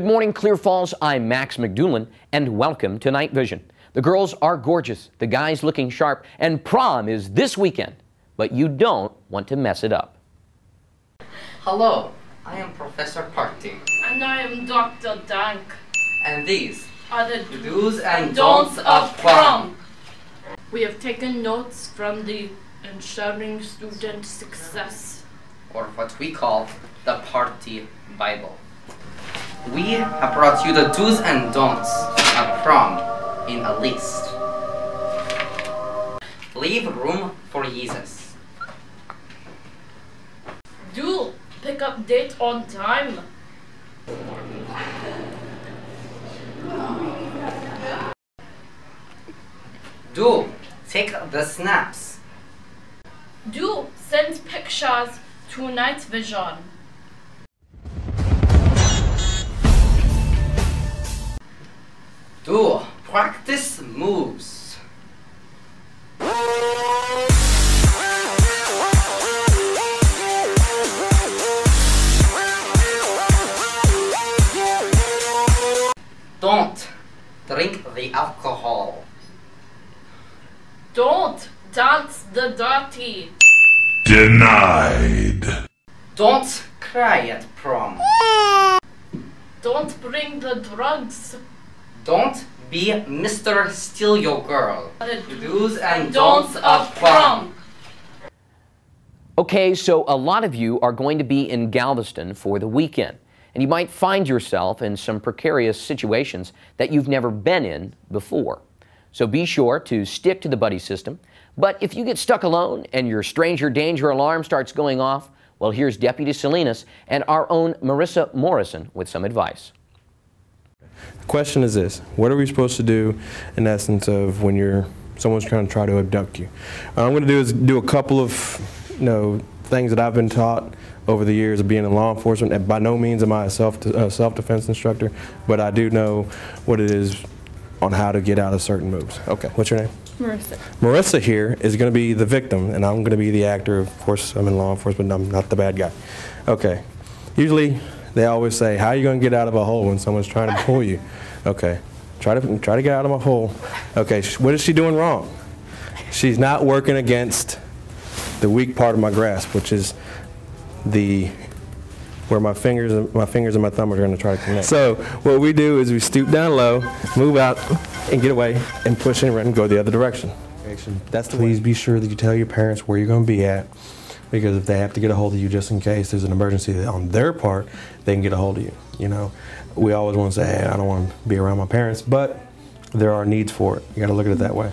morning, Clear Falls. I'm Max McDoolin, and welcome to Night Vision. The girls are gorgeous, the guys looking sharp, and prom is this weekend, but you don't want to mess it up. Hello, I am Professor Party. And I am Dr. Dank. And these are the do's and don'ts of prom. We have taken notes from the Ensuring Student Success, or what we call the Party Bible. We have brought you the do's and don'ts of prom in a list. Leave room for Jesus. Do pick up date on time. Do take the snaps. Do send pictures to Night Vision. Do practice moves. Don't drink the alcohol. Don't dance the dirty. Denied. Don't cry at prom. Don't bring the drugs. Don't be Mr. Steal Your Girl. The do's and don'ts of prom. Okay, so a lot of you are going to be in Galveston for the weekend, and you might find yourself in some precarious situations that you've never been in before. So be sure to stick to the buddy system. But if you get stuck alone and your stranger danger alarm starts going off, well, here's Deputy Salinas and our own Marissa Morrison with some advice. The question is this: what are we supposed to do in essence of when someone's trying to try to abduct you? What I'm going to do is do a couple of things that I've been taught over the years of being in law enforcement. And by no means am I a self-defense instructor, but I do know what it is on how to get out of certain moves. Okay, what's your name? Marissa. Marissa here is going to be the victim, and I'm going to be the actor. Of course, I'm in law enforcement, I'm not the bad guy. Okay, usually they always say, how are you going to get out of a hole when someone's trying to pull you? Okay, try to get out of my hole. Okay, what is she doing wrong? She's not working against the weak part of my grasp, which is where my fingers and my thumb are going to try to connect. So what we do is we stoop down low, move out, and get away, and push in and go the other direction. That's the Please be sure that you tell your parents where you're going to be at, because if they have to get a hold of you just in case there's an emergency on their part, they can get a hold of you. You know, we always want to say, hey, I don't want to be around my parents, but there are needs for it. You got to look at it that way.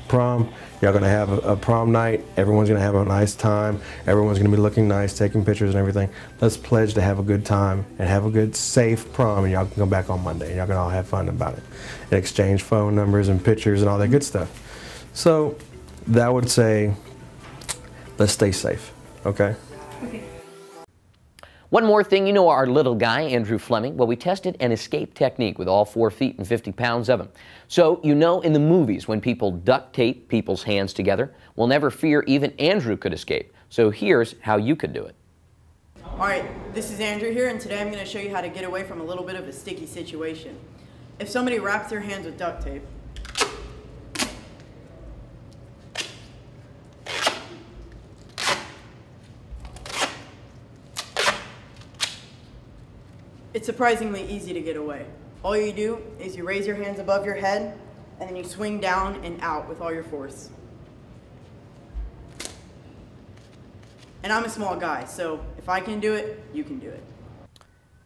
Prom, y'all going to have a prom night. Everyone's going to have a nice time. Everyone's going to be looking nice, taking pictures and everything. Let's pledge to have a good time and have a good, safe prom, and y'all can come back on Monday, and y'all can all have fun about it and exchange phone numbers and pictures and all that good stuff. So that would say, let's stay safe, okay? Okay. One more thing, you know our little guy, Andrew Fleming. Well, we tested an escape technique with all 4 feet and 50 pounds of him. So, you know in the movies when people duct tape people's hands together, we'll never fear even Andrew could escape. So here's how you could do it. All right, this is Andrew here, and today I'm going to show you how to get away from a little bit of a sticky situation. If somebody wraps their hands with duct tape, it's surprisingly easy to get away. All you do is you raise your hands above your head, and then you swing down and out with all your force. And I'm a small guy, so if I can do it, you can do it.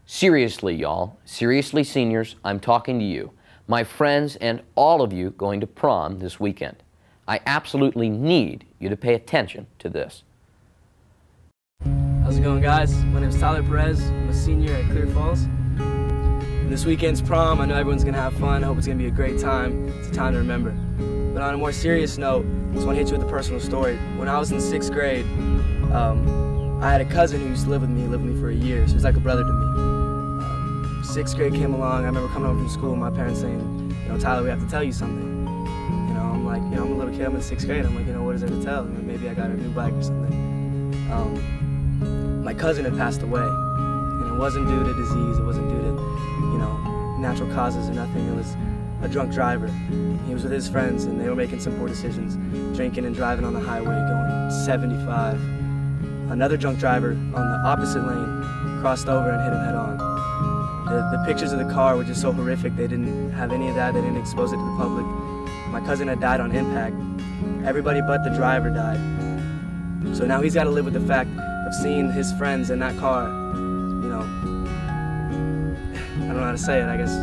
Seriously, y'all, seriously, seniors, I'm talking to you, my friends, and all of you going to prom this weekend. I absolutely need you to pay attention to this. How's it going, guys? My name is Tyler Perez. I'm a senior at Clear Falls. And this weekend's prom, I know everyone's gonna have fun. I hope it's gonna be a great time. It's a time to remember. But on a more serious note, I just want to hit you with a personal story. When I was in 6th grade, I had a cousin who used to live with me for a year, so he was like a brother to me. 6th grade came along, I remember coming home from school and my parents saying, you know, Tyler, we have to tell you something. You know, I'm like, you know, I'm a little kid, I'm in 6th grade, I'm like, you know, what is there to tell? You know, maybe I got a new bike or something. My cousin had passed away, and it wasn't due to disease, it wasn't due to, you know, natural causes or nothing. It was a drunk driver. He was with his friends and they were making some poor decisions, drinking and driving on the highway going 75. Another drunk driver on the opposite lane crossed over and hit him head on. The pictures of the car were just so horrific. They didn't have any of that. They didn't expose it to the public. My cousin had died on impact. Everybody but the driver died. So now he's got to live with the fact of seeing his friends in that car, you know, I don't know how to say it, I guess,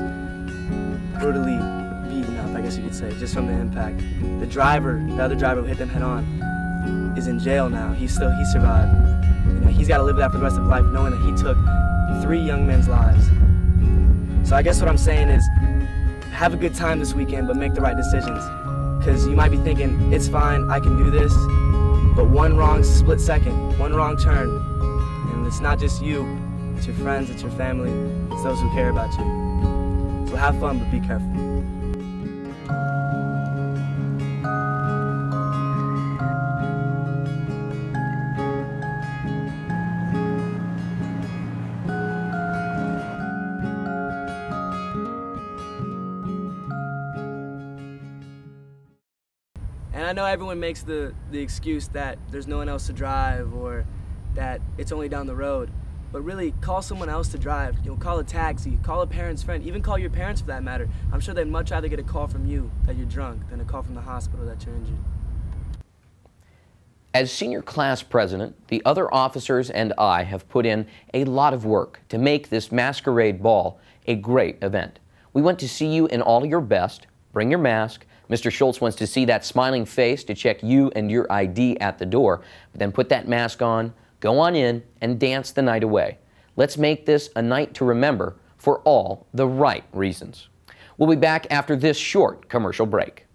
brutally beaten up, I guess you could say, just from the impact. The other driver who hit them head on, is in jail now. He survived. You know, he's got to live with that for the rest of his life, knowing that he took 3 young men's lives. So I guess what I'm saying is, have a good time this weekend, but make the right decisions. Because you might be thinking, it's fine, I can do this, but one wrong split second, one wrong turn, and it's not just you, it's your friends, it's your family, it's those who care about you. So have fun, but be careful. And I know everyone makes the excuse that there's no one else to drive or that it's only down the road. But really, call someone else to drive. You know, call a taxi, call a parent's friend, even call your parents for that matter. I'm sure they'd much rather get a call from you that you're drunk than a call from the hospital that you're injured. As senior class president, the other officers and I have put in a lot of work to make this masquerade ball a great event. We want to see you in all your best. Bring your mask. Mr. Schultz wants to see that smiling face to check you and your ID at the door. But then put that mask on, go on in, and dance the night away. Let's make this a night to remember for all the right reasons. We'll be back after this short commercial break.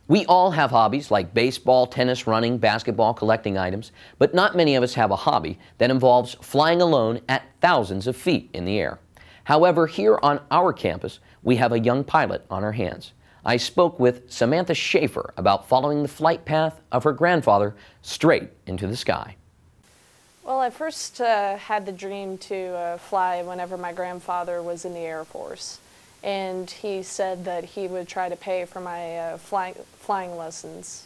We all have hobbies like baseball, tennis, running, basketball, collecting items, but not many of us have a hobby that involves flying alone at thousands of feet in the air. However, here on our campus, we have a young pilot on our hands. I spoke with Samantha Schaefer about following the flight path of her grandfather straight into the sky. Well, I first had the dream to fly whenever my grandfather was in the Air Force. And he said that he would try to pay for my flying lessons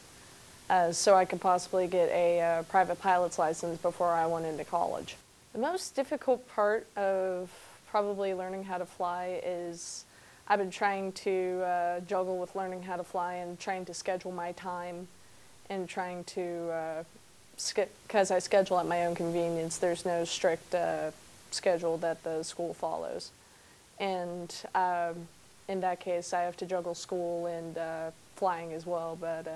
so I could possibly get a private pilot's license before I went into college. The most difficult part of probably learning how to fly is I've been trying to juggle with learning how to fly and trying to schedule my time and trying to, because I schedule at my own convenience, there's no strict schedule that the school follows. And in that case, I have to juggle school and flying as well. But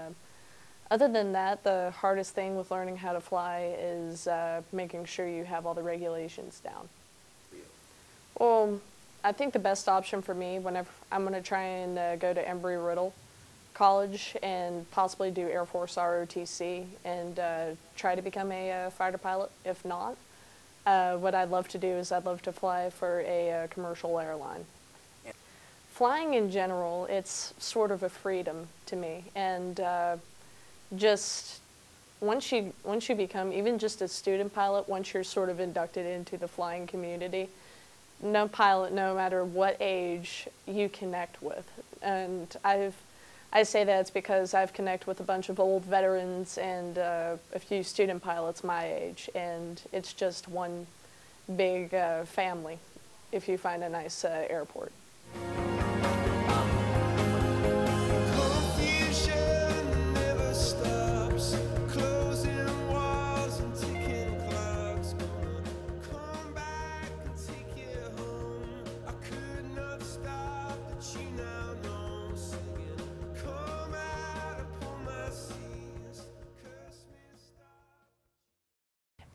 other than that, the hardest thing with learning how to fly is making sure you have all the regulations down. Well, I think the best option for me, whenever I'm going to try and go to Embry-Riddle College and possibly do Air Force ROTC and try to become a fighter pilot, if not. What I'd love to do is I'd love to fly for a commercial airline. Flying in general, it's sort of a freedom to me, and just once you become even just a student pilot, once you're sort of inducted into the flying community, no pilot, no matter what age, you connect with. And I say that it's because I've connected with a bunch of old veterans and a few student pilots my age, and it's just one big family if you find a nice airport.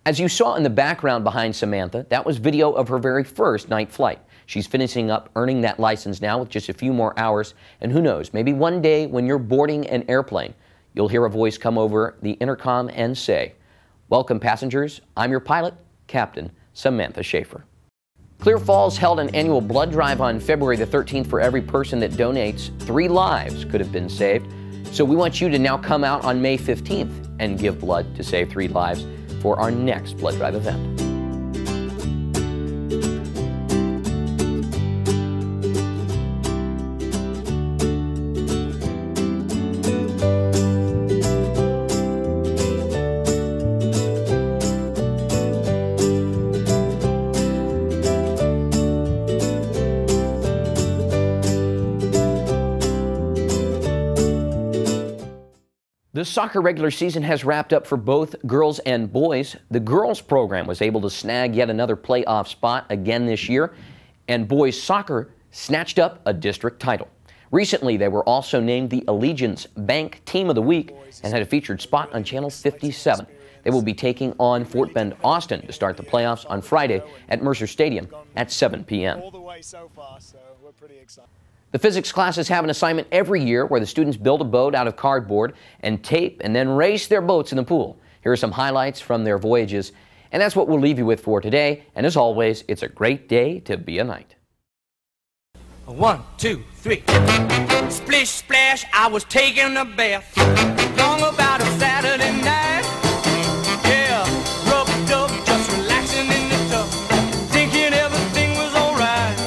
As you saw in the background behind Samantha, that was video of her very first night flight. She's finishing up earning that license now with just a few more hours, and who knows, maybe one day when you're boarding an airplane, you'll hear a voice come over the intercom and say, "Welcome passengers, I'm your pilot, Captain Samantha Schaefer." Clear Falls held an annual blood drive on February the 13th for every person that donates. 3 lives could have been saved. So we want you to now come out on May 15th and give blood to save 3 lives for our next blood drive event. The soccer regular season has wrapped up for both girls and boys. The girls program was able to snag yet another playoff spot again this year, and boys soccer snatched up a district title. Recently, they were also named the Allegiance Bank Team of the Week and had a featured spot on Channel 57. They will be taking on Fort Bend Austin to start the playoffs on Friday at Mercer Stadium at 7 p.m. All the way so far, so we're pretty excited. The physics classes have an assignment every year where the students build a boat out of cardboard and tape and then race their boats in the pool. Here are some highlights from their voyages, and that's what we'll leave you with for today. And as always, it's a great day to be a knight. 1, 2, 3. Splish splash, I was taking a bath. Long about a Saturday night. Yeah, rub-a-dub, just relaxing in the tub, thinking everything was alright.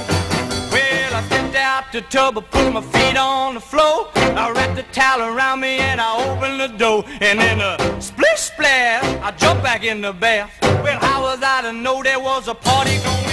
Well, I stepped out the tub, I put my feet on the floor. I wrapped the towel around me and I opened the door. And then a splish splash, I jumped back in the bath. Well, how was I to know there was a party going on?